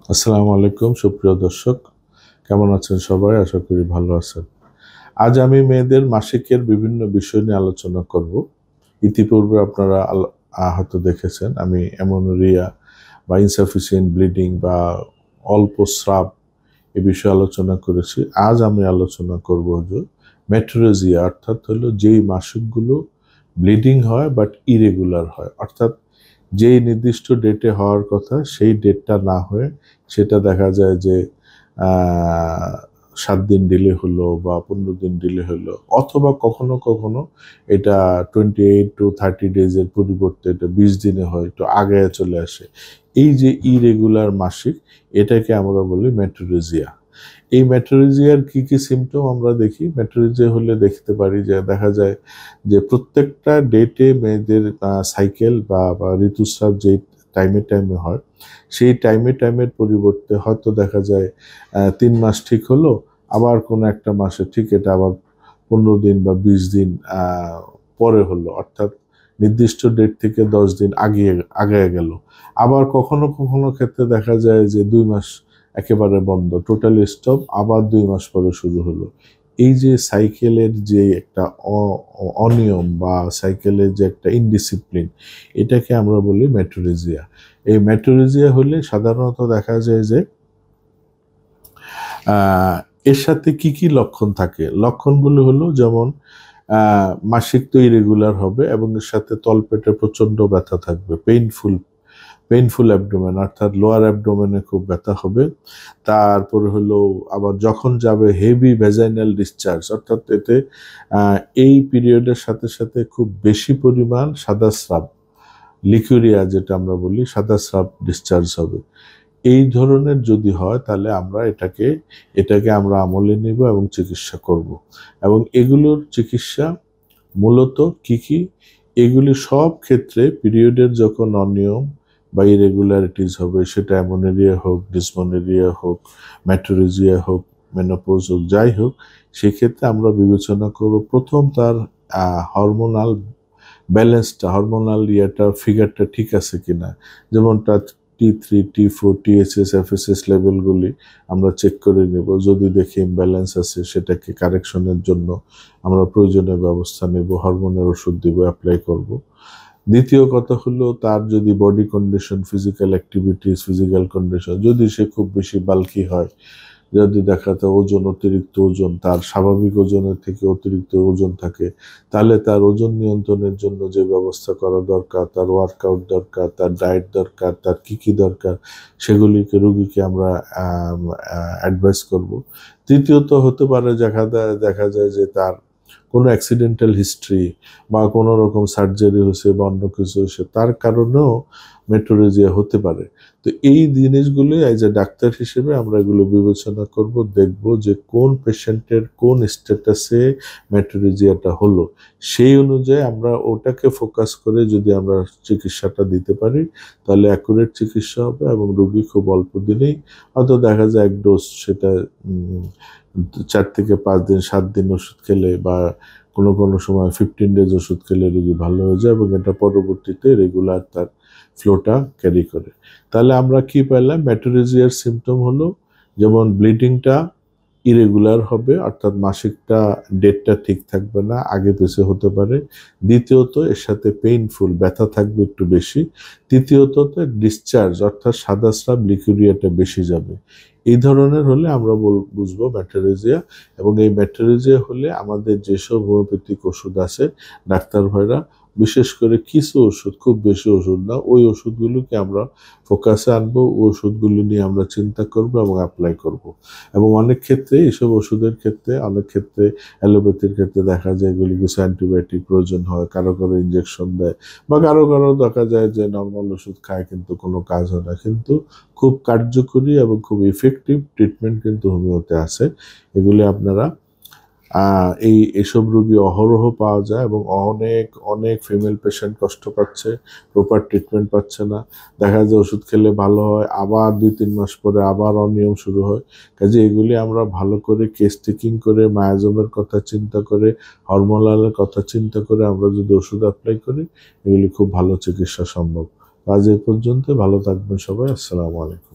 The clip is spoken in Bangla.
আসসালামু আলাইকুম সুপ্রিয় দর্শক, কেমন আছেন সবাই? আশা করি ভালো আছেন। আজ আমি মেয়েদের মাসিকের বিভিন্ন বিষয় নিয়ে আলোচনা করব। ইতিপূর্বে আপনারা হয়তো দেখেছেন আমি অ্যামেনোরিয়া বা ইনসাফিসিয়েন্ট ব্লিডিং বা অল্প স্রাব এ বিষয়ে আলোচনা করেছি। আজ আমি আলোচনা করব যে মেট্রোরেজিয়া, অর্থাৎ হলো যেই মাসিকগুলো ব্লিডিং হয় বাট ইরেগুলার হয়, অর্থাৎ যেই নির্দিষ্ট ডেটে হওয়ার কথা সেই ডেটটা না হয়ে সেটা দেখা যায় যে 7 দিন ডিলে হলো বা 15 দিন ডিলে হলো, অথবা কখনো কখনো এটা 28 to 30 ডেজের পরিবর্তে এটা 20 দিনে হয়, একটু আগে চলে আসে। এই যে ইরেগুলার মাসিক, এটাকে আমরা বলি মেট্রোরেজিয়া। এই মেট্রোরেজিয়ার কি কি সিমটম আমরা দেখি? মেট্রোরেজিয়া হলে দেখতে পারি যে দেখা যায় যে প্রত্যেকটা ডেটে মেয়েদের সাইকেল বা ঋতুস্রাব যেই টাইমে হয়, সেই টাইমের পরিবর্তে হয়তো দেখা যায় 3 মাস ঠিক হলো, আবার কোনো একটা মাসে ঠিক এটা আবার 15 দিন বা 20 দিন পরে হলো, অর্থাৎ নির্দিষ্ট ডেট থেকে 10 দিন আগে গেল। আবার কখনো কখনো ক্ষেত্রে দেখা যায় যে 2 মাস একেবারে বন্ধ, টোটালি স্টপ, আবার 2 মাস পরে শুরু হলো। এই যে সাইকেলের যে একটা অনিয়ম বা সাইকেলের যে একটা ইনডিসিপ্লিন, এটাকে আমরা বলি মেট্রোরেজিয়া। এই মেট্রোরেজিয়া হলে সাধারণত দেখা যায় যে এর সাথে কি কি লক্ষণ থাকে? লক্ষণগুলো হলো যেমন মাসিক তো ইরেগুলার হবে এবং এর সাথে তলপেটে প্রচণ্ড ব্যথা থাকবে, পেইনফুল অ্যাবডোমেন, অর্থাৎ লোয়ার অ্যাবডোমেনে খুব ব্যথা হবে। তারপরে হলো আবার যখন যাবে হেভি ভ্যাজাইনাল ডিসচার্জ, অর্থাৎ এতে এই পিরিয়ডের সাথে সাথে খুব বেশি পরিমাণ সাদা স্রাব, লিকুরিয়া যেটা আমরা বলি, সাদা স্রাব ডিসচার্জ হবে। এই ধরনের যদি হয় তাহলে আমরা এটাকে আমরা আমলে নিব এবং চিকিৎসা করব। এবং এগুলোর চিকিৎসা মূলত কি? এগুলি সব ক্ষেত্রে পিরিয়ডের যখন অনিয়ম বা ইরেগুলারিটিস হবে, সেটা অ্যামেনোরিয়া হোক, ডিসমেনোরিয়া হোক, মেট্রোরেজিয়া হোক, মেনোপজ হোক, যাই হোক, সেক্ষেত্রে আমরা বিবেচনা করব প্রথম তার হরমোনাল ব্যালেন্সটা, হরমোনাল ফিগারটা ঠিক আছে কিনা। যেমন তার T3, T4, THS, FSH লেভেলগুলি আমরা চেক করে নেব। যদি দেখি ইমব্যালেন্স আছে, সেটাকে কারেকশনের জন্য আমরা প্রয়োজনীয় ব্যবস্থা নেব, হরমোনের ওষুধ দিব, অ্যাপ্লাই করব। দ্বিতীয় কথা হলো তার যদি body condition, physical activities, physical condition, যদি সে খুব বেশি বাল্কি হয়, যদি দেখাতে অতিরিক্ত ওজন, তার স্বাভাবিক ওজনের থেকে অতিরিক্ত ওজন থাকে, তাহলে তার ওজন নিয়ন্ত্রণের জন্য যে ব্যবস্থা করা দরকার, তার ওয়ার্কআউট দরকার, তার ডায়েট দরকার, তার কি দরকার, সেগুলিকে রোগীকে আমরা অ্যাডভাইস করব। তৃতীয়ত হতে পারে দেখা যায় যে তার কোনো অ্যাক্সিডেন্টাল হিস্ট্রি বা কোনো রকম সার্জারি হয়েছে বা অন্য কিছু হয়েছে, তার কারণেও মেট্রোরেজিয়া হতে পারে। তো এই জিনিসগুলি এজ এ ডাক্তার হিসেবে আমরা এগুলো বিবেচনা করব, দেখব যে কোন পেশেন্টের কোন স্ট্যাটাসে মেট্রোরেজিয়াটা হলো, সেই অনুযায়ী আমরা ওটাকে ফোকাস করে যদি আমরা চিকিৎসাটা দিতে পারি, তাহলে অ্যাকুরেট চিকিৎসা হবে এবং রোগী খুব অল্প দিনেই, হয়তো দেখা যায় এক ডোজ, সেটা 4 থেকে 5 দিন, 7 দিন ওষুধ খেলে বা কোনো সময় 15 ডেজ ওষুধ খেলে রোগী ভালো হয়ে যায় এবং এটা পরবর্তীতে রেগুলার তার ফ্লোটা ক্যারি করে। তাহলে আমরা কি পেলাম? মেট্রোরেজিয়ার সিমটম হলো যেমন ব্লিডিংটা ইরেগুলার হবে, অর্থাৎ মাসিকটা ডেটটা ঠিক থাকবে না, আগে পিছে হতে পারে। দ্বিতীয়ত এর সাথে পেইনফুল ব্যথা থাকবে একটু বেশি। তৃতীয়ত ডিসচার্জ, অর্থাৎ সাদা স্রাব, লিকুরিয়াটা বেশি যাবে। এই ধরনের হলে আমরা বুঝবো মেট্রোরেজিয়া। এবং এই মেট্রোরেজিয়া হলে আমাদের যেসব হোমিওপ্যাথিক ওষুধ আছে, ডাক্তার ভাইরা বিশেষ করে কিছু ওষুধ, খুব বেশি ওষুধ না, ওই ওষুধগুলোকে আমরা ফোকাসে আনবো, ওই ওষুধগুলো নিয়ে আমরা চিন্তা করব এবং অ্যাপ্লাই করব। এবং অনেক ক্ষেত্রে এইসব ওষুধের ক্ষেত্রে, অনেক ক্ষেত্রে অ্যালোপ্যাথির ক্ষেত্রে দেখা যায় এগুলি কিছু অ্যান্টিবায়োটিক প্রয়োজন হয়, কারো ইঞ্জেকশন দেয়, বা কারো দেখা যায় যে নর্মাল ওষুধ খায় কিন্তু কোনো কাজ হয় না। কিন্তু খুব কার্যকরী এবং খুব ইফেক্টিভ ট্রিটমেন্ট কিন্তু হোমিওতে আছে। এগুলি আপনারা এসব রোগী অহরহ পাওয়া যায় এবং অনেক ফিমেল পেশেন্ট কষ্ট পাচ্ছে, প্রপার ট্রিটমেন্ট পাচ্ছে না। দেখা যায় ওষুধ খেলে ভালো হয়, আবার 2-3 মাস পরে আবার অনিয়ম শুরু হয়। কাজে এগুলি আমরা ভালো করে কেস টেকিং করে, মায়াজমের কথা চিন্তা করে, হরমোনালের কথা চিন্তা করে আমরা যদি ওষুধ অ্যাপ্লাই করি, এগুলি খুব ভালো চিকিৎসা সম্ভব। আজ এ পর্যন্ত, ভালো থাকবেন সবাই। আসসালামু আলাইকুম।